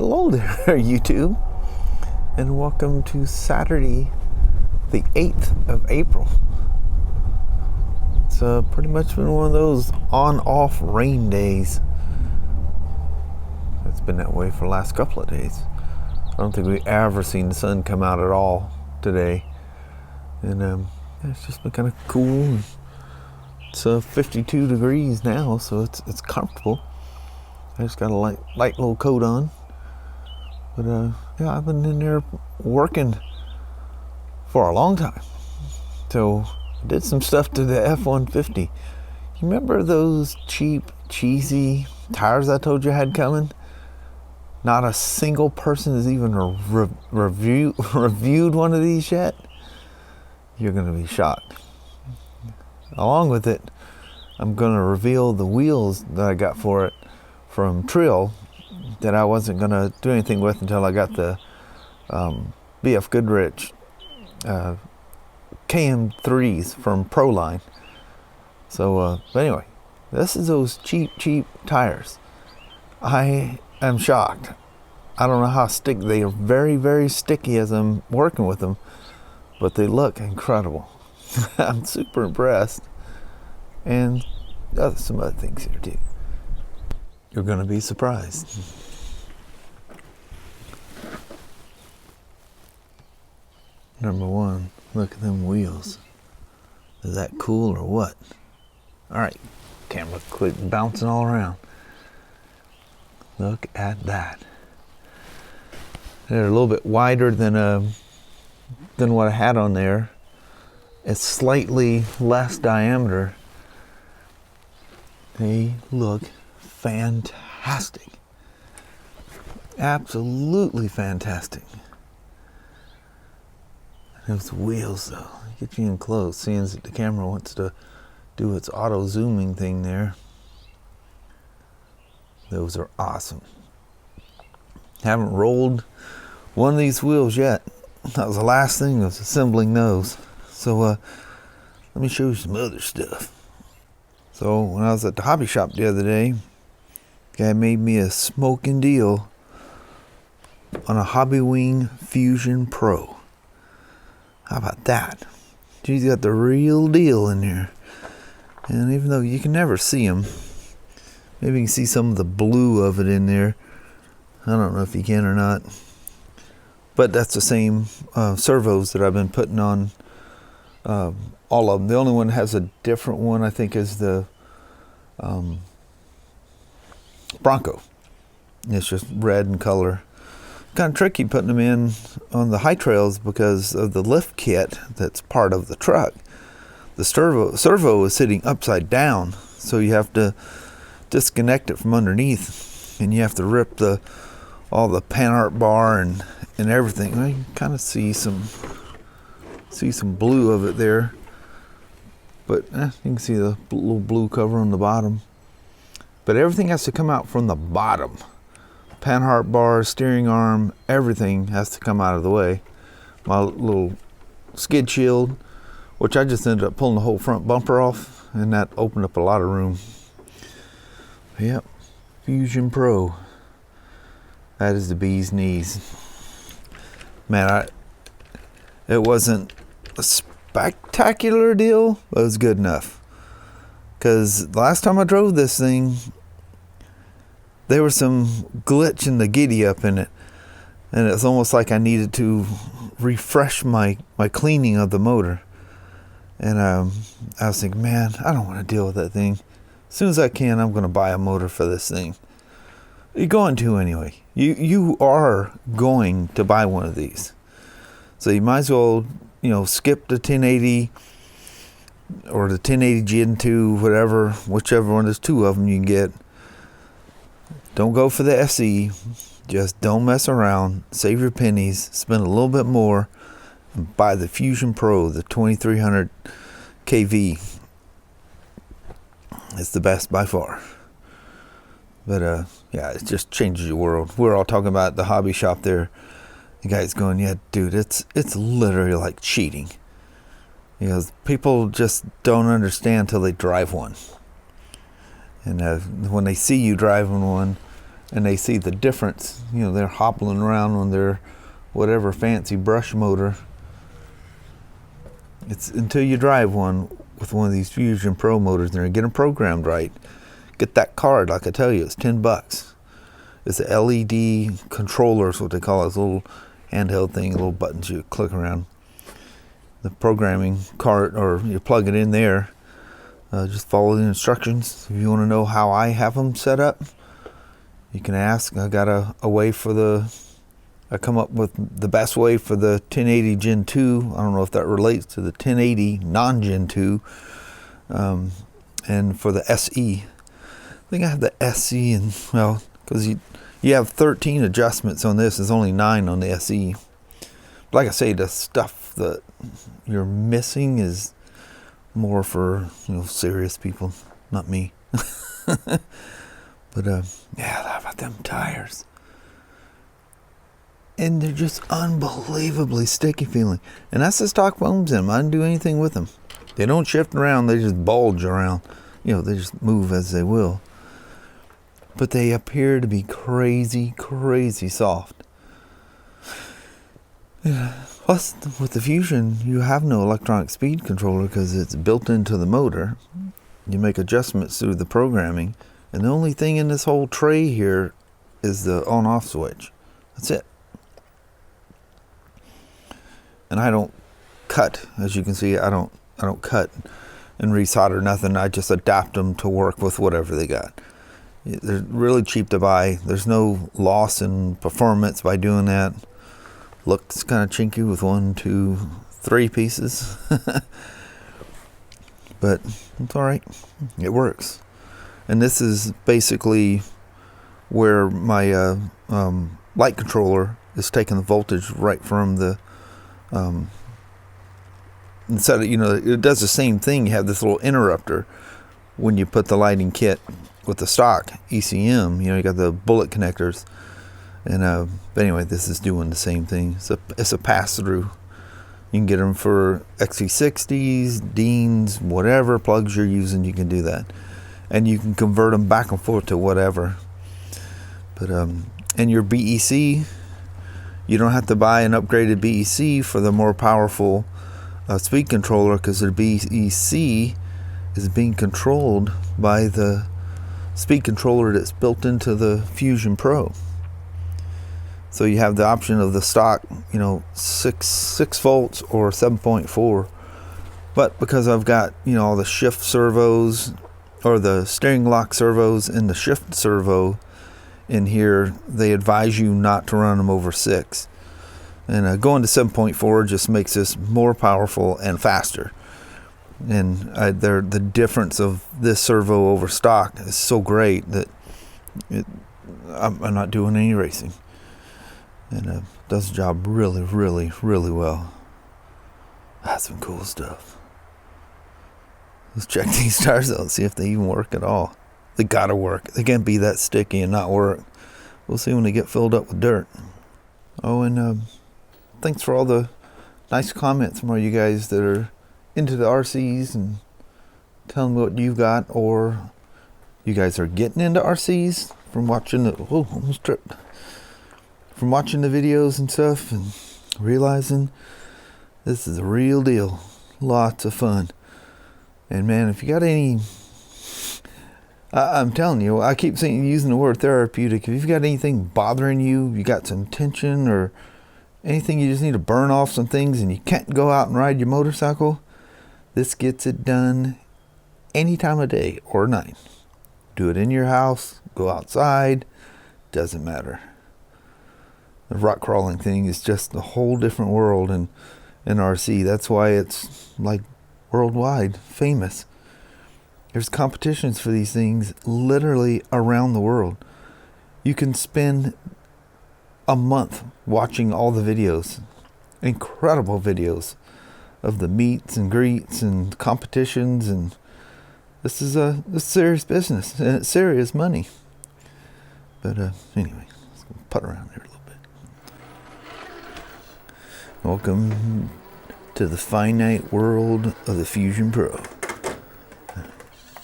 Hello there, YouTube, and welcome to Saturday, the 8th of April. It's pretty much been one of those on-off rain days. It's been that way for the last couple of days. I don't think we've ever seen the sun come out at all today. And it's just been kind of cool. It's 52 degrees now, so it's comfortable. I just got a light little coat on. But yeah, I've been in there working for a long time. So I did some stuff to the F150. You remember those cheap, cheesy tires I told you I had coming? Not a single person has even reviewed one of these yet. You're going to be shocked. Along with it, I'm going to reveal the wheels that I got for it from Trill that I wasn't going to do anything with until I got the BF Goodrich KM3s from Proline. So, but anyway, this is those cheap tires. I am shocked. I don't know how they are very, very sticky as I'm working with them, but they look incredible. I'm super impressed. And some other things here too. You're going to be surprised. Number one, look at them wheels. Is that cool or what? Alright, camera quit bouncing all around. Look at that. They're a little bit wider than what I had on there. It's slightly less diameter. They look fantastic. Absolutely fantastic. Those wheels though, get you in close, seeing that the camera wants to do its auto zooming thing there. Those are awesome. Haven't rolled one of these wheels yet. That was the last thing, was assembling those. So let me show you some other stuff. So when I was at the hobby shop the other day, guy made me a smoking deal on a Hobbywing Fusion Pro. How about that? He's got the real deal in there. And even though you can never see them, maybe you can see some of the blue of it in there. I don't know if you can or not. But that's the same servos that I've been putting on all of them. The only one that has a different one, I think, is the Bronco. It's just red in color. Kind of tricky putting them in on the high trails because of the lift kit that's part of the truck. The servo is sitting upside down, so you have to disconnect it from underneath, and you have to rip all the panhard bar and everything. Well, you can kind of see some blue of it there, but you can see the little blue cover on the bottom. But everything has to come out from the bottom. Panhard bar, steering arm, everything has to come out of the way. My little skid shield, which I just ended up pulling the whole front bumper off, and that opened up a lot of room. Yep, Fusion Pro. That is the bee's knees. Man, it wasn't a spectacular deal, but it was good enough. Because the last time I drove this thing, there was some glitch in the giddy up in it, and it's almost like I needed to refresh my cleaning of the motor. And I was thinking, man, I don't want to deal with that thing. As soon as I can, I'm going to buy a motor for this thing. You're going to anyway. You are going to buy one of these, so you might as well skip the 1080 or the 1080 Gen 2, whichever one. There's two of them you can get. Don't go for the SE. Just don't mess around. Save your pennies. Spend a little bit more and buy the Fusion Pro, the 2300 kV. It's the best by far. But yeah, it just changes your world. We're all talking about the hobby shop there. The guy's going, yeah, dude, it's literally like cheating. People just don't understand until they drive one. And when they see you driving one, and they see the difference. You know, they're hobbling around on their whatever fancy brush motor. It's until you drive one with one of these Fusion Pro motors and get them programmed right. Get that card, like I tell you, it's $10. It's a LED controller, is what they call it. It's a little handheld thing, little buttons you click around. The programming card, or you plug it in there. Just follow the instructions. If you want to know how I have them set up, you can ask. I got a way for I come up with the best way for the 1080 Gen 2. I don't know if that relates to the 1080 non-Gen 2. And for the SE. I think I have the SE, and well, because you have 13 adjustments on this. There's only 9 on the SE. But like I say, the stuff that you're missing is more for, you know, serious people, not me. But yeah, how about them tires? And they're just unbelievably sticky feeling. And that's the stock foams in them. I didn't do anything with them. They don't shift around, they just bulge around. You know, they just move as they will. But they appear to be crazy, crazy soft. Plus, with the Fusion, you have no electronic speed controller because it's built into the motor. You make adjustments through the programming. And the only thing in this whole tray here is the on-off switch. That's it. And I don't cut, as you can see. I don't cut and resolder nothing. I just adapt them to work with whatever they got. They're really cheap to buy. There's no loss in performance by doing that. Looks kind of chinky with 1, 2, 3 pieces. But it's all right. It works. And this is basically where my light controller is taking the voltage right from the instead of, you know, it does the same thing. You have this little interrupter when you put the lighting kit with the stock ECM. You know, you got the bullet connectors, and but anyway, this is doing the same thing. It's a pass through. You can get them for XV60s, Deans, whatever plugs you're using. You can do that, and you can convert them back and forth to whatever. But and your BEC, you don't have to buy an upgraded BEC for the more powerful speed controller, because the BEC is being controlled by the speed controller that's built into the Fusion Pro. So you have the option of the stock, you know, 6 volts or 7.4. But because I've got, you know, all the shift servos, or the steering lock servos and the shift servo in here, they advise you not to run them over 6. And going to 7.4 just makes this more powerful and faster. And the difference of this servo over stock is so great that I'm not doing any racing. And does the job really, really, really well. That's some cool stuff. Let's check these tires out and see if they even work at all. They gotta work. They can't be that sticky and not work. We'll see when they get filled up with dirt. Oh, and thanks for all the nice comments from all you guys that are into the RCs and telling me what you've got, or you guys are getting into RCs from watching the almost tripped. From watching the videos and stuff and realizing this is a real deal. Lots of fun. And man, if you got any, I'm telling you, I keep using the word therapeutic. If you've got anything bothering you, you got some tension or anything, you just need to burn off some things and you can't go out and ride your motorcycle, this gets it done any time of day or night. Do it in your house, go outside, doesn't matter. The rock crawling thing is just a whole different world in RC. That's why it's like worldwide famous. There's competitions for these things literally around the world. You can spend a month watching all the videos, incredible videos of the meets and greets and competitions, and this is serious business and it's serious money. But anyway, let's go putt around here a little bit. Welcome to the finite world of the Fusion Pro.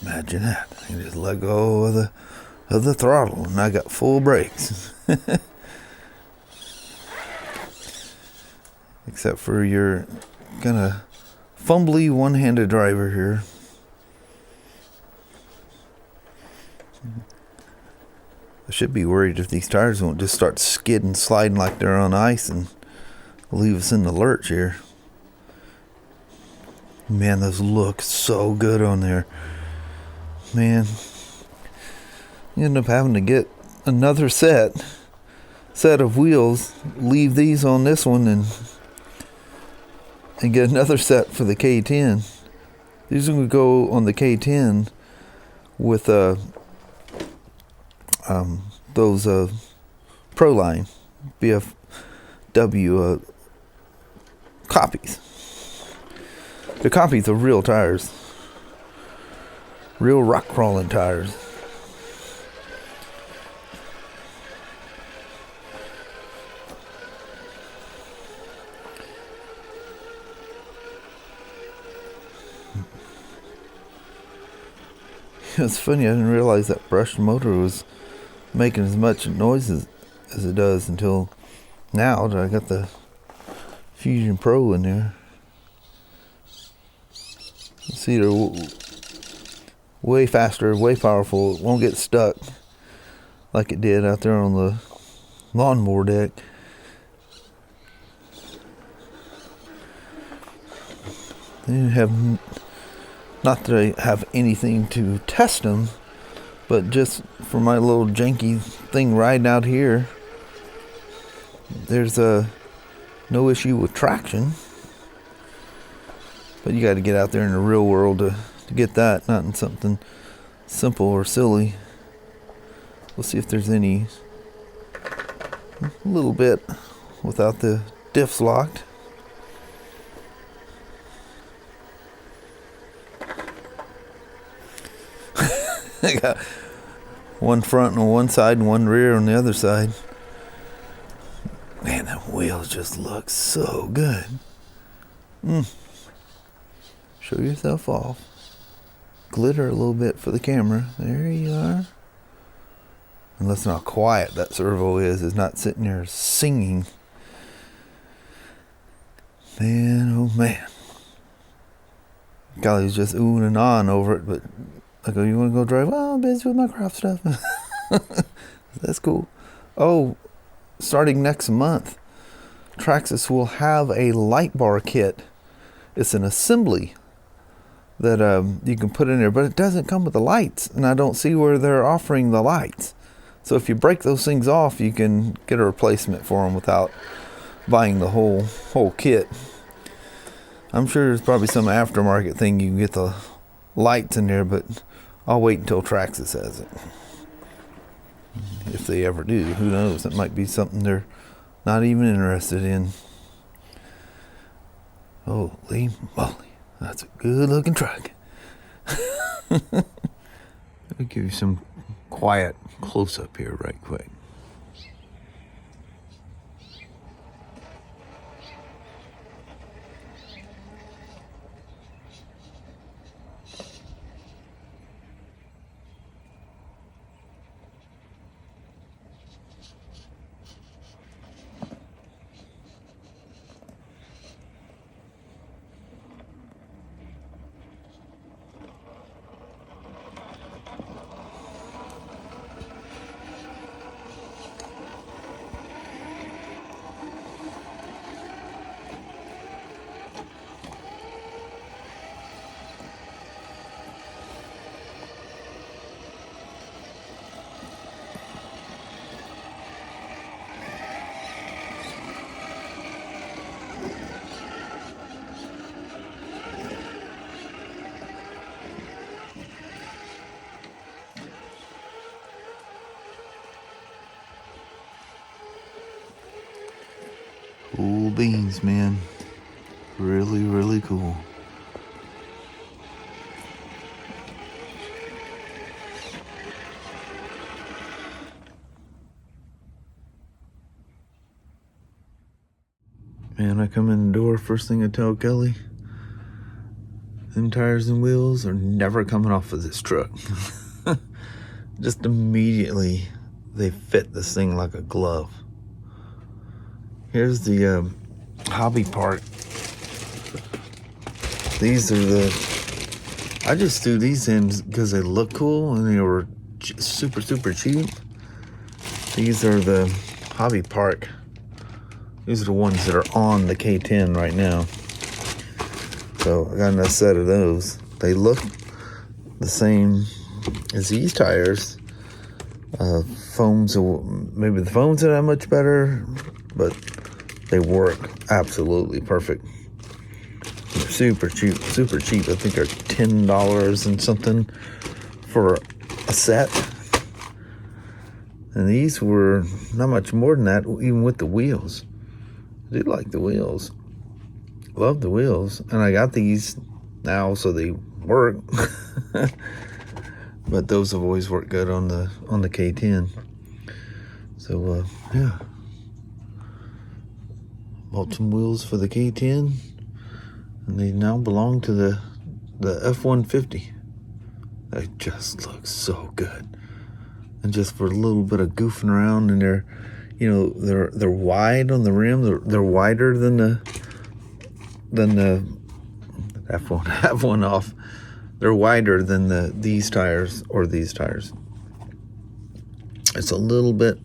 Imagine that. You just let go of of the throttle, and I got full brakes. Except for your kind of fumbly one-handed driver here. I should be worried if these tires won't just start skidding, sliding like they're on ice and leave us in the lurch here. Man, those look so good on there. Man, you end up having to get another set of wheels, leave these on this one, and get another set for the K10. These are going to go on the K10 with those Proline BFW copies. The copies of real tires, real rock crawling tires. It's funny, I didn't realize that brushed motor was making as much noise as it does until now that I got the Fusion Pro in there. See, they're way faster, way powerful. It won't get stuck like it did out there on the lawnmower deck. They have, not that I have anything to test them, but just for my little janky thing riding out here, there's no issue with traction. But you got to get out there in the real world to get that, not in something simple or silly. We'll see if there's any, a little bit without the diffs locked. I got one front on one side and one rear on the other side. Man, that wheels just look so good. Show yourself off. Glitter a little bit for the camera. There you are. And listen how quiet that servo is. It's not sitting there singing. Man, oh man. Golly's just oohing and ahhing over it, but I go, you want to go drive? Well, I'm busy with my craft stuff. That's cool. Oh, starting next month, Traxxas will have a light bar kit. It's an assembly that you can put in there, but it doesn't come with the lights, and I don't see where they're offering the lights. So if you break those things off, you can get a replacement for them without buying the whole kit. I'm sure there's probably some aftermarket thing you can get the lights in there, but I'll wait until Traxxas has it. If they ever do, who knows? It might be something they're not even interested in. Holy moly. That's a good looking truck. Let me give you some quiet close up here right quick. Cool beans, man. Really, really cool. Man, I come in the door, first thing I tell Kelly, them tires and wheels are never coming off of this truck. just immediately they fit this thing like a glove. Here's the hobby part. These are the, I just threw these in because they look cool and they were super cheap. These are the hobby park. These are the ones that are on the K10 right now. So I got a set of those. They look the same as these tires. Foams, maybe the foams are not much better, but they work absolutely perfect. They're super cheap. I think they're $10 and something for a set. And these were not much more than that, even with the wheels. I do like the wheels. Love the wheels. And I got these now, so they work. But those have always worked good on the K10. So yeah. Bought some wheels for the K10. And they now belong to the F150. They just look so good. And just for a little bit of goofing around, and they're, you know, they're wide on the rim. They're wider than the F1. Have one off. They're wider than these tires or these tires. It's a little bit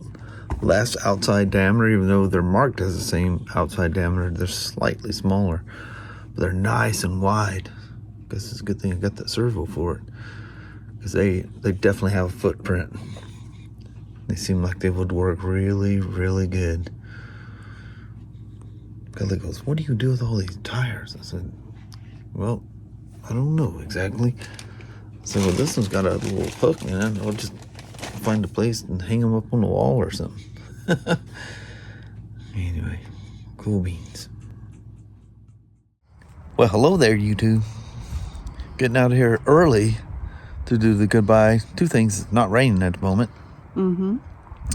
less outside diameter, even though they're marked as the same outside diameter. They're slightly smaller, but they're nice and wide. I guess it's a good thing I got that servo for it, because they definitely have a footprint. They seem like they would work really good. Kelly goes, "What do you do with all these tires?" I said, "Well, I don't know exactly." So well, this one's got a little hook in it. I'll just find a place and hang them up on the wall or something. Anyway, cool beans. Well, hello there, YouTube. Getting out of here early to do the goodbye. Two things. It's not raining at the moment. Mm-hmm.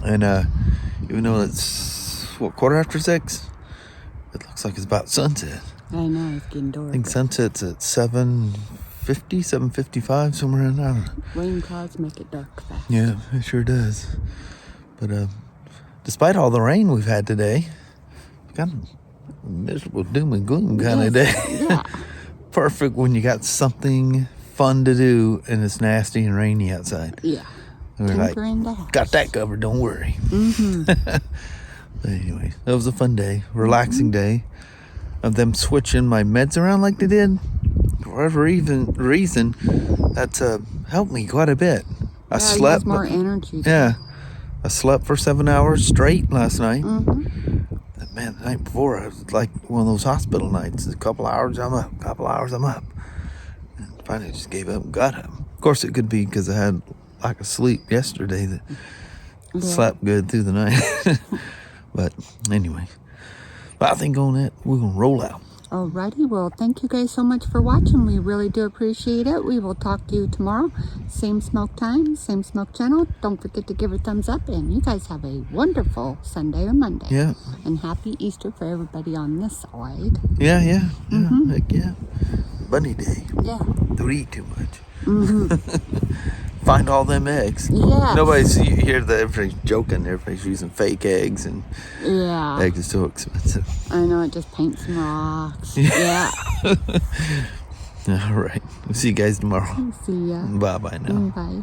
And even though it's, what, 6:15? It looks like it's about sunset. I know, it's getting dark. I think sunset's at 7:50, 7:55, somewhere in there. Rain clouds make it dark fast. Yeah, it sure does. But despite all the rain we've had today, kind of miserable doom and gloom kind of day. Yeah. Perfect when you got something fun to do and it's nasty and rainy outside. Yeah. And we're like, in the house. got that covered, don't worry. Mm-hmm. But anyway, that was a fun day, relaxing day of them switching my meds around like they did. For whatever reason, that's helped me quite a bit. I slept. More energy. Yeah. I slept for 7 hours straight last night. Mm-hmm. Man, the night before, it was like one of those hospital nights. A couple hours, I'm up. A couple hours, I'm up. And finally just gave up and got up. Of course, it could be because I had lack of sleep yesterday that slept good through the night. But anyway, I think on that, we're going to roll out. Alrighty, well, thank you guys so much for watching. We really do appreciate it. We will talk to you tomorrow. Same smoke time, same smoke channel. Don't forget to give a thumbs up, and you guys have a wonderful Sunday or Monday. Yeah. And happy Easter for everybody on this side. Yeah. Mm-hmm. Heck yeah. Bunny day. Yeah. Don't eat too much. Mm-hmm. Find all them eggs. Yeah. You hear that everybody's joking. Everybody's using fake eggs, and eggs are so expensive. I know, it just paints some rocks. Yeah. All right. We'll see you guys tomorrow. See ya. Bye-bye now. Bye.